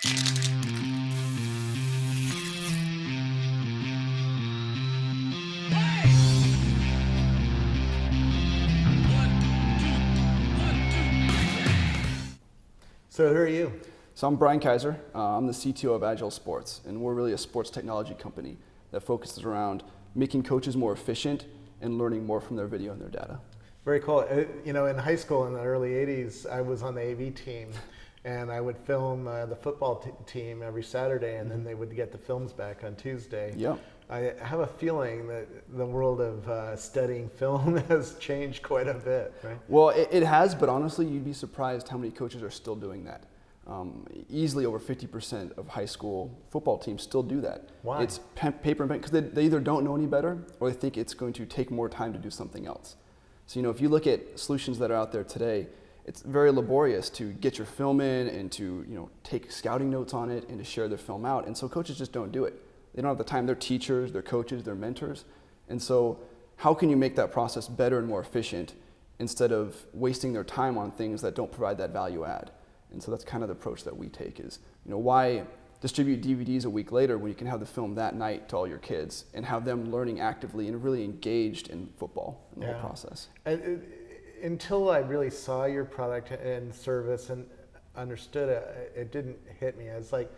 So who are you? So I'm Brian Kaiser. I'm the CTO of Agile Sports, and we're really a sports technology company that focuses around making coaches more efficient and learning more from their video and their data. Very cool. You know, in high school in the early 80s, I was on the AV team, and I would film the football team every Saturday, and then they would get the films back on Tuesday. Yep. I have a feeling that the world of studying film has changed quite a bit, right? Well, it has, but honestly, you'd be surprised how many coaches are still doing that. Easily over 50% of high school football teams still do that. Why? It's paper and pen, because they either don't know any better or they think it's going to take more time to do something else. So, you know, if you look at solutions that are out there today, it's very laborious to get your film in and to, you know, take scouting notes on it and to share their film out. And so coaches just don't do it. They don't have the time. They're teachers, they're coaches, they're mentors. And so how can you make that process better and more efficient instead of wasting their time on things that don't provide that value add? And so that's kind of the approach that we take is, you know, why distribute DVDs a week later when you can have the film that night to all your kids and have them learning actively and really engaged in football in the whole process. Until I really saw your product and service and understood it, it didn't hit me. I was like,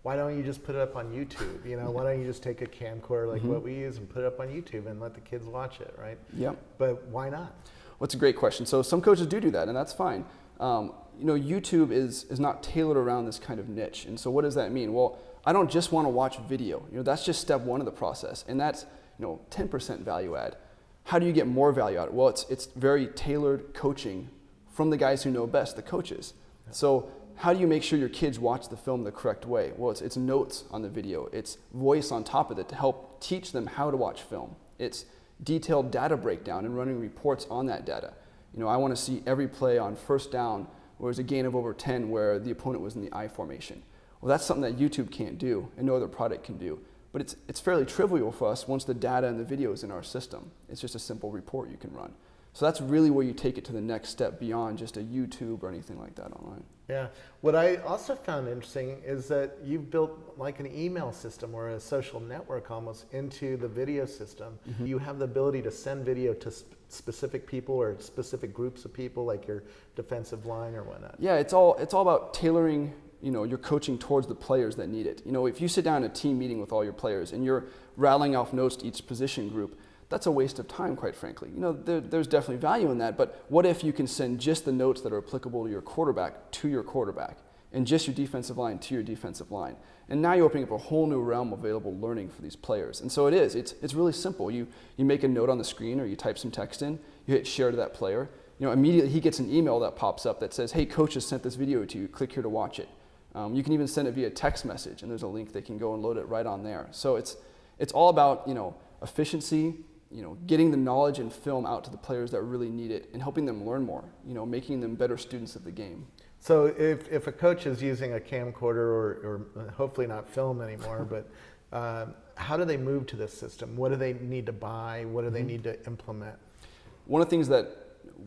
why don't you just put it up on YouTube? You know, why don't you just take a camcorder like what we use and put it up on YouTube and let the kids watch it, right? Yep. But why not? Well, it's a great question. So some coaches do that, and that's fine. You know, YouTube is not tailored around this kind of niche. And so what does that mean? Well, I don't just want to watch video. You know, that's just step one of the process. And that's, you know, 10% value add. How do you get more value out of it? Well, it's very tailored coaching from the guys who know best, the coaches. So how do you make sure your kids watch the film the correct way? Well, it's notes on the video. It's voice on top of it to help teach them how to watch film. It's detailed data breakdown and running reports on that data. You know, I want to see every play on first down where there's a gain of over 10 where the opponent was in the I formation. Well, that's something that YouTube can't do and no other product can do. But it's fairly trivial for us once the data and the video is in our system. It's just a simple report you can run. So that's really where you take it to the next step beyond just a YouTube or anything like that online. Yeah. What I also found interesting is that you've built like an email system or a social network almost into the video system. You have the ability to send video to specific people or specific groups of people, like your defensive line or whatnot. Yeah, it's all about tailoring, you know, your coaching towards the players that need it. You know, if you sit down in a team meeting with all your players and you're rattling off notes to each position group, that's a waste of time, quite frankly. You know, there's definitely value in that, but what if you can send just the notes that are applicable to your quarterback, and just your defensive line to your defensive line? And now you're opening up a whole new realm of available learning for these players. And so it's really simple. You make a note on the screen or you type some text in, you hit share to that player. You know, immediately he gets an email that pops up that says, hey, coach has sent this video to you, click here to watch it. You can even send it via text message, and there's a link they can go and load it right on there. So it's all about, you know, efficiency, you know, getting the knowledge and film out to the players that really need it and helping them learn more, you know, making them better students of the game. So if a coach is using a camcorder or hopefully not film anymore, but how do they move to this system? What do they need to buy? What do they need to implement? One of the things that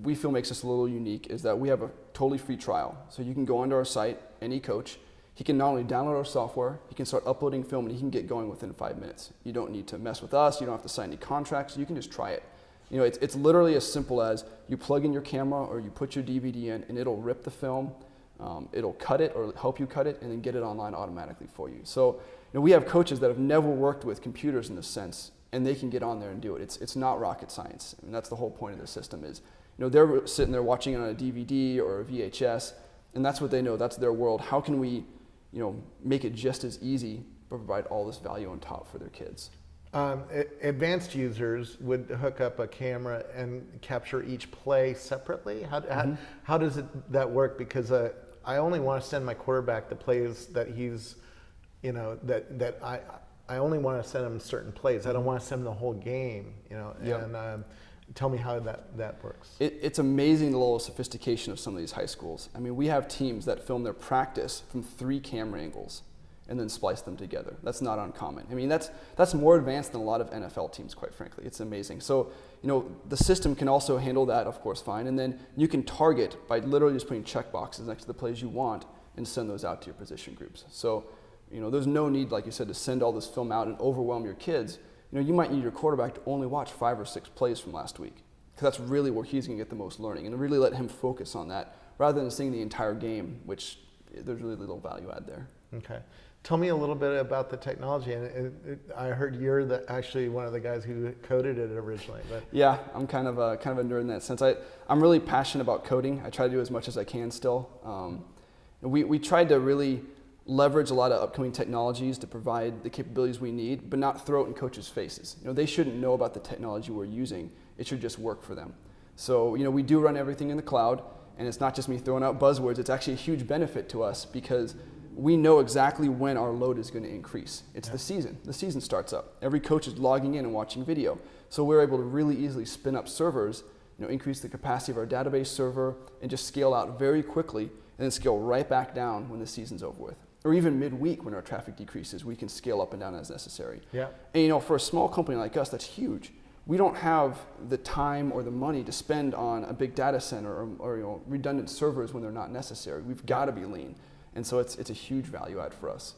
we feel makes us a little unique is that we have a totally free trial. So you can go onto our site, any coach, he can not only download our software, he can start uploading film, and he can get going within 5 minutes. You don't need to mess with us, you don't have to sign any contracts, you can just try it. You know, it's literally as simple as you plug in your camera or you put your DVD in and it'll rip the film, it'll cut it or help you cut it, and then get it online automatically for you. So, you know, we have coaches that have never worked with computers in this sense, and they can get on there and do it. It's not rocket science. I mean, that's the whole point of the system is, you know, they're sitting there watching it on a DVD or a VHS, and that's what they know, that's their world. How can we, you know, make it just as easy but provide all this value on top for their kids? Advanced users would hook up a camera and capture each play separately. How does that work? Because I only want to send my quarterback the plays that he's, you know, that I only want to send him certain plays. I don't want to send him the whole game, you know. Yep. And tell me how that works. It's amazing the level of sophistication of some of these high schools. I mean, we have teams that film their practice from 3 camera angles and then splice them together. That's not uncommon. I mean, that's more advanced than a lot of NFL teams, quite frankly. It's amazing. So, you know, the system can also handle that, of course, fine. And then you can target by literally just putting check boxes next to the plays you want and send those out to your position groups. So, there's no need, like you said, to send all this film out and overwhelm your kids. You might need your quarterback to only watch 5 or 6 plays from last week, because that's really where he's going to get the most learning, and really let him focus on that rather than seeing the entire game, which there's really little value add there. Okay. Tell me a little bit about the technology. And I heard you're actually one of the guys who coded it originally. But yeah, I'm kind of a nerd in that sense. I'm really passionate about coding. I try to do as much as I can still. We tried to really leverage a lot of upcoming technologies to provide the capabilities we need, but not throw it in coaches' faces. They shouldn't know about the technology we're using. It should just work for them. So, we do run everything in the cloud, and it's not just me throwing out buzzwords. It's actually a huge benefit to us because we know exactly when our load is going to increase. It's the season. The season starts up. Every coach is logging in and watching video. So we're able to really easily spin up servers, increase the capacity of our database server, and just scale out very quickly, and then scale right back down when the season's over with. Or even midweek when our traffic decreases, we can scale up and down as necessary. Yeah. And for a small company like us, that's huge. We don't have the time or the money to spend on a big data center or redundant servers when they're not necessary. We've got to be lean. And so it's a huge value add for us.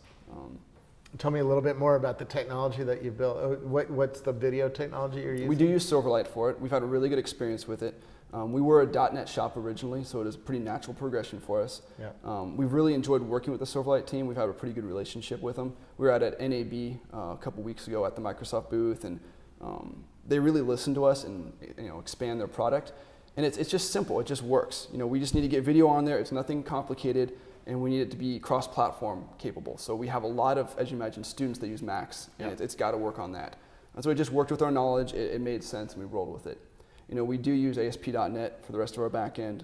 Tell me a little bit more about the technology that you built. What's the video technology you're using? We do use Silverlight for it. We've had a really good experience with it. We were a .NET shop originally, so it is a pretty natural progression for us. Yeah. We've really enjoyed working with the Silverlight team. We've had a pretty good relationship with them. We were at NAB a couple weeks ago at the Microsoft booth, and they really listen to us and expand their product. And it's just simple. It just works. We just need to get video on there. It's nothing complicated. And we need it to be cross-platform capable. So we have a lot of, as you imagine, students that use Macs, and it's got to work on that. And so it just worked with our knowledge. It made sense, and we rolled with it. We do use ASP.NET for the rest of our backend,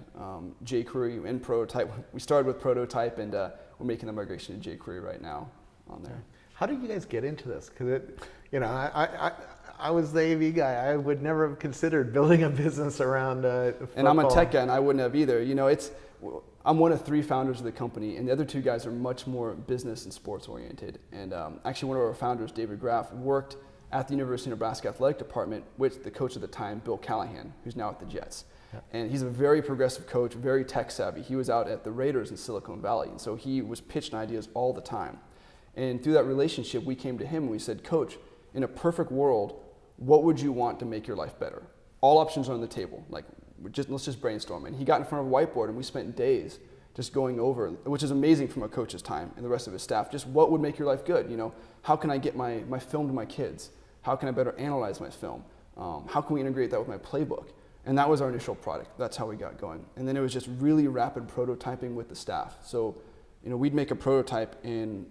jQuery and Prototype. We started with Prototype, and we're making the migration to jQuery right now on there. How did you guys get into this? Because I was the AV guy. I would never have considered building a business around football. And I'm a tech guy, and I wouldn't have either. I'm one of 3 founders of the company, and the other 2 guys are much more business and sports oriented. And actually, one of our founders, David Graff, worked at the University of Nebraska Athletic Department with the coach at the time, Bill Callahan, who's now at the Jets. Yeah. And he's a very progressive coach, very tech savvy. He was out at the Raiders in Silicon Valley, and so he was pitching ideas all the time. And through that relationship, we came to him and we said, Coach, in a perfect world, what would you want to make your life better? All options are on the table. Let's just brainstorm. And he got in front of a whiteboard, and we spent days just going over, which is amazing from a coach's time and the rest of his staff, just what would make your life good? How can I get my film to my kids? How can I better analyze my film? How can we integrate that with my playbook? And that was our initial product. That's how we got going. And then it was just really rapid prototyping with the staff. So, we'd make a prototype and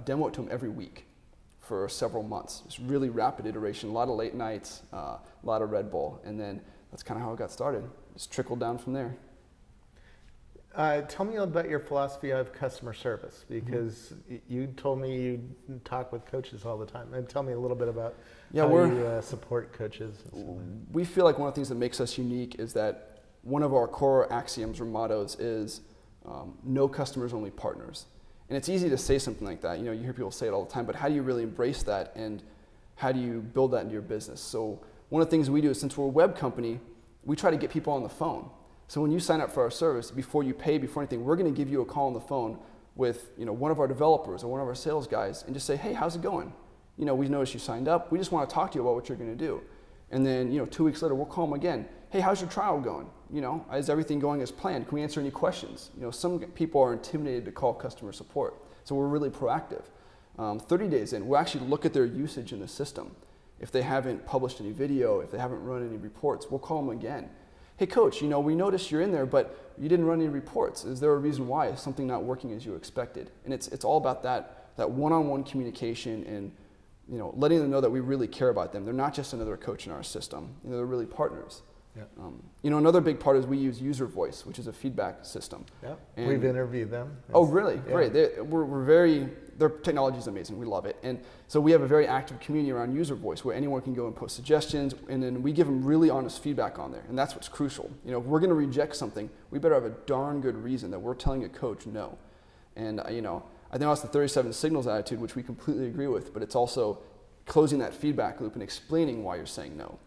demo it to them every week for several months. It's really rapid iteration, a lot of late nights, a lot of Red Bull, and then that's kind of how it got started. Just trickled down from there. Tell me about your philosophy of customer service, because you told me you talk with coaches all the time. And tell me a little bit about how you support coaches. We feel like one of the things that makes us unique is that one of our core axioms or mottos is no customers, only partners. And it's easy to say something like that. You hear people say it all the time, but how do you really embrace that, and how do you build that into your business? So one of the things we do is, since we're a web company, we try to get people on the phone. So when you sign up for our service, before you pay, before anything, we're going to give you a call on the phone with one of our developers or one of our sales guys, and just say, hey, how's it going? We noticed you signed up. We just want to talk to you about what you're going to do. And then 2 weeks later, we'll call them again. Hey, how's your trial going? Is everything going as planned? Can we answer any questions? Some people are intimidated to call customer support, so we're really proactive. 30 days in, we'll actually look at their usage in the system. If they haven't published any video, if they haven't run any reports, we'll call them again. Hey, coach, we noticed you're in there, but you didn't run any reports. Is there a reason why? Is something not working as you expected? And it's all about that one-on-one communication and letting them know that we really care about them. They're not just another coach in our system. They're really partners. Yeah. Another big part is we use user voice, which is a feedback system. Yeah. And we've interviewed them. Oh, really? Yeah. Great. Their technology is amazing. We love it. And so we have a very active community around user voice where anyone can go and post suggestions, and then we give them really honest feedback on there. And that's what's crucial. If we're going to reject something, we better have a darn good reason that we're telling a coach no. And I think that's the 37 signals attitude, which we completely agree with, but it's also closing that feedback loop and explaining why you're saying no.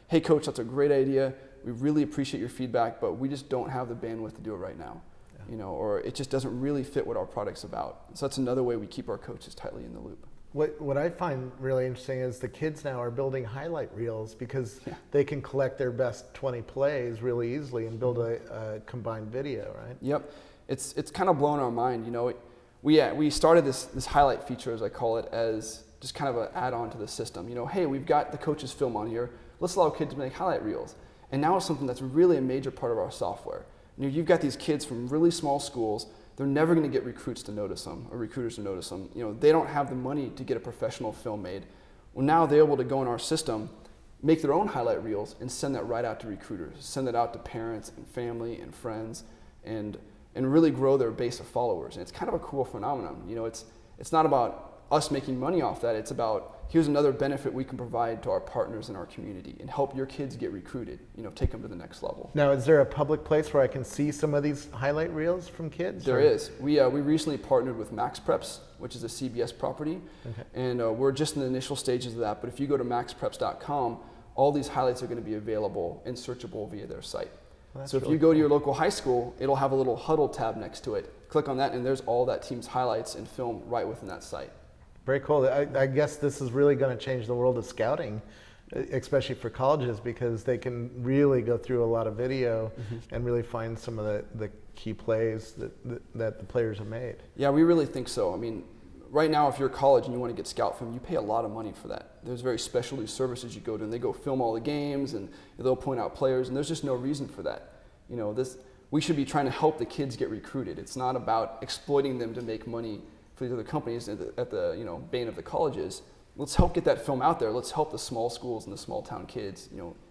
Hey coach, that's a great idea. We really appreciate your feedback, but we just don't have the bandwidth to do it right now. Yeah. or it just doesn't really fit what our product's about. So that's another way we keep our coaches tightly in the loop. What I find really interesting is the kids now are building highlight reels because they can collect their best 20 plays really easily and build a combined video, right? Yep, it's kind of blown our mind. We started this highlight feature, as I call it, as just kind of an add-on to the system. Hey, we've got the coaches film on here. Let's allow kids to make highlight reels. And now it's something that's really a major part of our software. You've got these kids from really small schools. They're never going to get recruits to notice them or recruiters to notice them. They don't have the money to get a professional film made. Well, now they're able to go in our system, make their own highlight reels, and send that right out to recruiters, send it out to parents and family and friends, and really grow their base of followers. And it's kind of a cool phenomenon. It's not about us making money off that. It's about, here's another benefit we can provide to our partners in our community and help your kids get recruited, take them to the next level. Now, is there a public place where I can see some of these highlight reels from kids? There is. We recently partnered with Max Preps, which is a CBS property, and we're just in the initial stages of that. But if you go to maxpreps.com, all these highlights are going to be available and searchable via their site. Well, so if you go to your local high school, it'll have a little huddle tab next to it. Click on that, and there's all that team's highlights and film right within that site. Very cool. I guess this is really going to change the world of scouting, especially for colleges, because they can really go through a lot of video and really find some of the key plays that the players have made. Yeah, we really think so. I mean, right now, if you're a college and you want to get scout film, you pay a lot of money for that. There's very specialty services you go to, and they go film all the games, and they'll point out players, and there's just no reason for that. We should be trying to help the kids get recruited. It's not about exploiting them to make money for these other companies at the bane of the colleges. Let's help get that film out there. Let's help the small schools and the small town kids,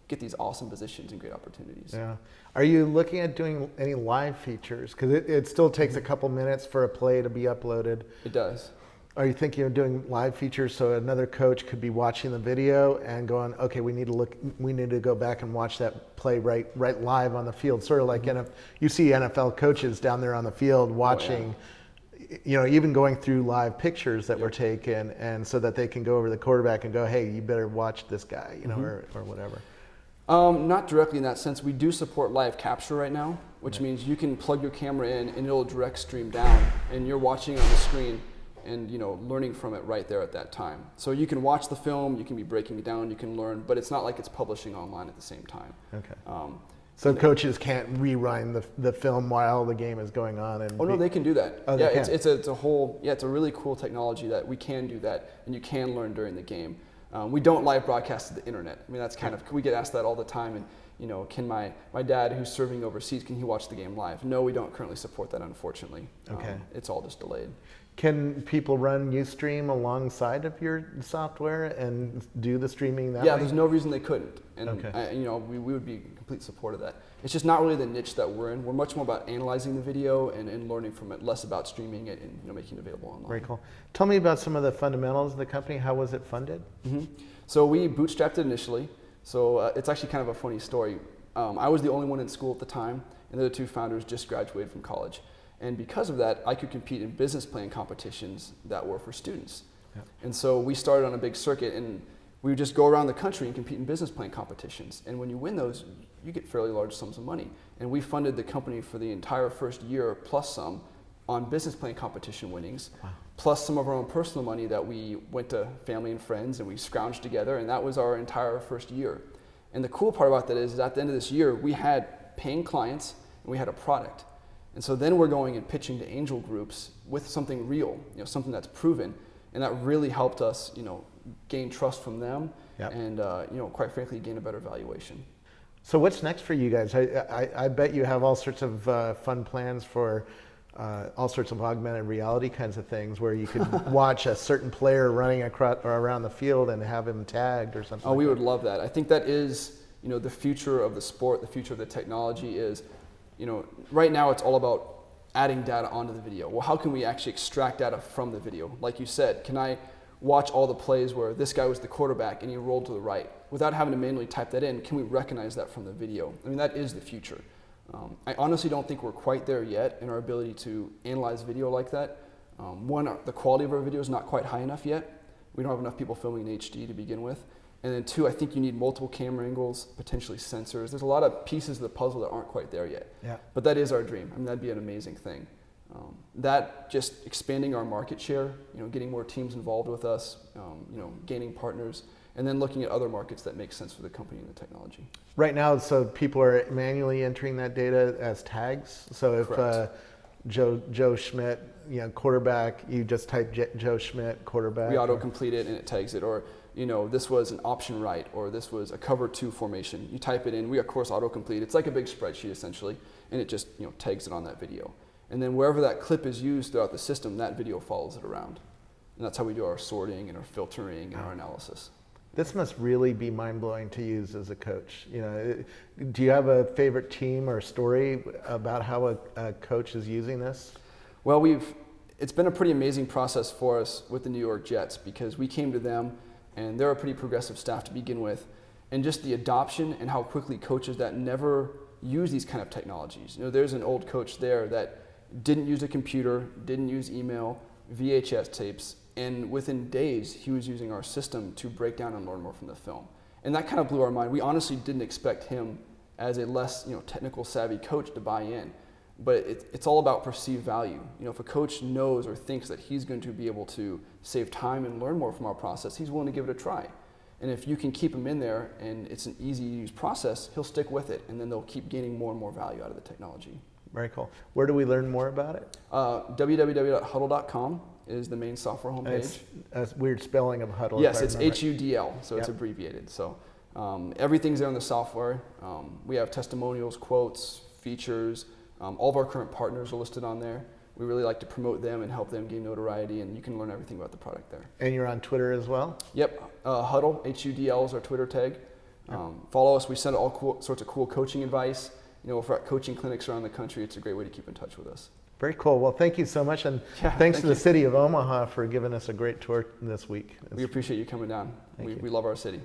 get these awesome positions and great opportunities. Yeah. Are you looking at doing any live features? Because it still takes a couple minutes for a play to be uploaded. It does. Are you thinking of doing live features so another coach could be watching the video and going, okay, we need to go back and watch that play right live on the field, sort of like you see NFL coaches down there on the field watching. Even going through live pictures that were taken, and so that they can go over the quarterback and go, hey, you better watch this guy, or whatever. Not directly in that sense. We do support live capture right now, which means you can plug your camera in and it'll direct stream down, and you're watching on the screen and learning from it right there at that time. So you can watch the film, you can be breaking it down, you can learn, but it's not like it's publishing online at the same time. Okay. So coaches can't rewind the film while the game is going on. No, they can do that. Oh, yeah, they can. It's a really cool technology that we can do that, and you can learn during the game. We don't live broadcast to the internet. I mean, that's we get asked that all the time. And can my dad who's serving overseas, can he watch the game live? No, we don't currently support that, unfortunately. Okay. It's all just delayed. Can people run Ustream alongside of your software and do the streaming that way? Yeah, there's no reason they couldn't. And okay. we would be in complete support of that. It's just not really the niche that we're in. We're much more about analyzing the video and learning from it, less about streaming it and making it available online. Very cool. Tell me about some of the fundamentals of the company. How was it funded? So we bootstrapped it initially. So it's actually kind of a funny story. I was the only one in school at the time, and the other two founders just graduated from college. And because of that, I could compete in business plan competitions that were for students. Yep. And so we started on a big circuit, and we would just go around the country and compete in business plan competitions. And when you win those, you get fairly large sums of money. And we funded the company for the entire first year plus some on business plan competition winnings, plus some of our own personal money that we went to family and friends and we scrounged together, and that was our entire first year. And the cool part about that is at the end of this year, we had paying clients and we had a product. And so then we're going and pitching to angel groups with something real, something that's proven, and that really helped us, gain trust from them, and quite frankly, gain a better valuation. So what's next for you guys? I bet you have all sorts of fun plans for all sorts of augmented reality kinds of things, where you could watch a certain player running across or around the field and have him tagged or something. Oh, we would love that. I think that is, the future of the sport, the future of the technology is. Right now it's all about adding data onto the video. Well, how can we actually extract data from the video? Like you said, can I watch all the plays where this guy was the quarterback and he rolled to the right without having to manually type that in? Can we recognize that from the video? I mean, that is the future. I honestly don't think we're quite there yet in our ability to analyze video like that. One, the quality of our video is not quite high enough yet. We don't have enough people filming in HD to begin with. And then 2, I think you need multiple camera angles, potentially sensors. There's a lot of pieces of the puzzle that aren't quite there yet. Yeah. But that is our dream. I mean, that'd be an amazing thing. That just expanding our market share, getting more teams involved with us, gaining partners, and then looking at other markets that make sense for the company and the technology. Right now, so people are manually entering that data as tags. So if Joe Schmidt, quarterback, you just type Joe Schmidt, quarterback. We auto-complete it and it tags it. Or, this was an option right, or this was a cover 2 formation. You type it in, we of course auto-complete. It's like a big spreadsheet essentially, and it just tags it on that video. And then wherever that clip is used throughout the system, that video follows it around. And that's how we do our sorting and our filtering and our analysis. This must really be mind-blowing to use as a coach. Do you have a favorite team or story about how a coach is using this? Well, it's been a pretty amazing process for us with the New York Jets, because we came to them and they're a pretty progressive staff to begin with, and just the adoption and how quickly coaches that never use these kind of technologies. There's an old coach there that didn't use a computer, didn't use email, VHS tapes, and within days he was using our system to break down and learn more from the film. And that kind of blew our mind. We honestly didn't expect him, as a less technical savvy coach, to buy in. But it's all about perceived value. If a coach knows or thinks that he's going to be able to save time and learn more from our process, he's willing to give it a try. And if you can keep him in there and it's an easy to use process, he'll stick with it, and then they'll keep gaining more and more value out of the technology. Very cool. Where do we learn more about it? www.huddle.com is the main software homepage. It's a weird spelling of Huddle. Yes, it's HUDL, so it's abbreviated. So everything's there in the software. We have testimonials, quotes, features. All of our current partners are listed on there. We really like to promote them and help them gain notoriety, and you can learn everything about the product there. And you're on Twitter as well? Yep, Huddle, HUDL is our Twitter tag. Follow us. We send all sorts of cool coaching advice. If we're at coaching clinics around the country, it's a great way to keep in touch with us. Very cool. Well, thank you so much, and thanks to the city of Omaha for giving us a great tour this week. We appreciate you coming down. We love our city.